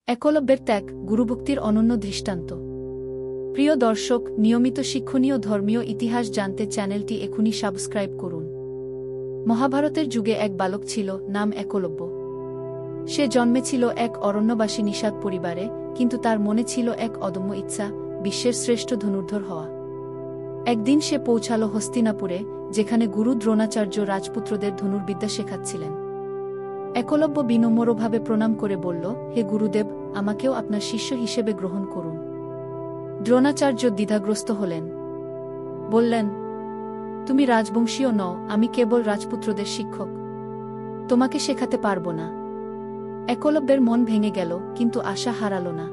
একলব্যের ত্যাগ গুরুভক্তির অনন্য দৃষ্টান্ত। প্রিয় দর্শক, নিয়মিত শিক্ষণীয় ধর্মীয় ইতিহাস জানতে চ্যানেলটি এখনই সাবস্ক্রাইব করুন। মহাভারতের যুগে এক বালক ছিল, নাম একলব্য। সে জন্মেছিল এক অরণ্যবাসী নিষাদ পরিবারে, কিন্তু তার মনে ছিল এক অদম্য ইচ্ছা, বিশ্বের শ্রেষ্ঠ ধনুর্ধর হওয়া। একদিন সে পৌঁছাল হস্তিনাপুরে, যেখানে গুরু দ্রোণাচার্য রাজপুত্রদের ধনুর্বিদ্যা শেখাচ্ছিলেন। একলব্য বিনম্রভাবে প্রণাম করে বলল, হে গুরুদেব, আমাকেও আপনার শিষ্য হিসেবে গ্রহণ করুন। দ্রোণাচার্য দ্বিধাগ্রস্ত হলেন। বললেন, তুমি রাজবংশীয় নও, আমি কেবল রাজপুত্রদের শিক্ষক। তোমাকে শেখাতে পারব না। একলব্যের মন ভেঙে গেল, কিন্তু আশা হারাল না।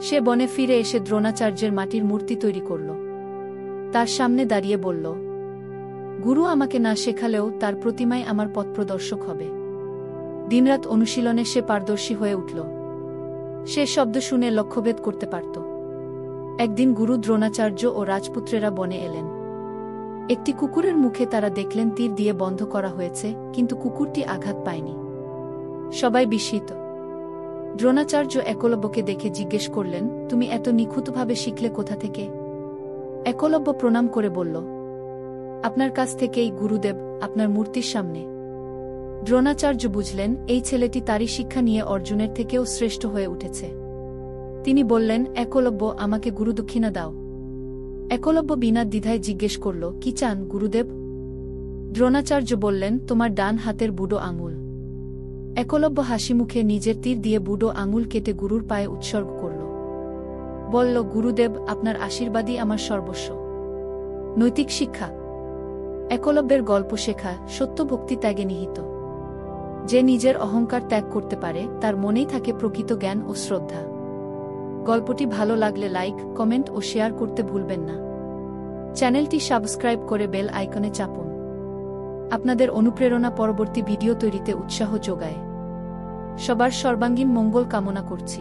সে বনে ফিরে এসে দ্রোণাচার্যের মাটির মূর্তি তৈরি করল। তার সামনে দাঁড়িয়ে বলল, গুরু আমাকে না শেখালেও তার প্রতিমায় আমার পথপ্রদর্শক হবে। দিনরাত অনুশীলনে সে পারদর্শী হয়ে উঠল। সে শব্দ শুনে লক্ষ্যভেদ করতে পারত। একদিন গুরু দ্রোণাচার্য ও রাজপুত্রেরা বনে এলেন। একটি কুকুরের মুখে তারা দেখলেন তীর দিয়ে বন্ধ করা হয়েছে, কিন্তু কুকুরটি আঘাত পায়নি। সবাই বিস্মিত। দ্রোণাচার্য একলব্যকে দেখে জিজ্ঞেস করলেন, তুমি এত নিখুঁতভাবে শিখলে কোথা থেকে? একলব্য প্রণাম করে বলল, আপনার কাছ থেকেই গুরুদেব, আপনার মূর্তির সামনে। দ্রোণাচার্য বুঝলেন, এই ছেলেটি তারই শিক্ষা নিয়ে অর্জুনের থেকেও শ্রেষ্ঠ হয়ে উঠেছে। তিনি বললেন, একলব্য, আমাকে গুরুদক্ষিণা দাও। একলব্য বিনা দ্বিধায় জিজ্ঞেস করল, কি চান গুরুদেব? দ্রোণাচার্য বললেন, তোমার ডান হাতের বুড়ো আঙুল। একলব্য হাসিমুখে নিজের তীর দিয়ে বুড়ো আঙুল কেটে গুরুর পায়ে উৎসর্গ করল। বলল, গুরুদেব, আপনার আশীর্বাদই আমার সর্বস্ব। নৈতিক শিক্ষা। একলব্যের গল্প শেখা, সত্য ভক্তি ত্যাগে নিহিত। যে নিজের অহংকার ত্যাগ করতে পারে, তার মনেই থাকে প্রকৃত জ্ঞান ও শ্রদ্ধা। গল্পটি ভালো লাগলে লাইক, কমেন্ট ও শেয়ার করতে ভুলবেন না। চ্যানেলটি সাবস্ক্রাইব করে বেল আইকনে চাপুন। আপনাদের অনুপ্রেরণা পরবর্তী ভিডিও তৈরিতে উৎসাহ যোগায়। সবার সর্বাঙ্গীন মঙ্গল কামনা করছি।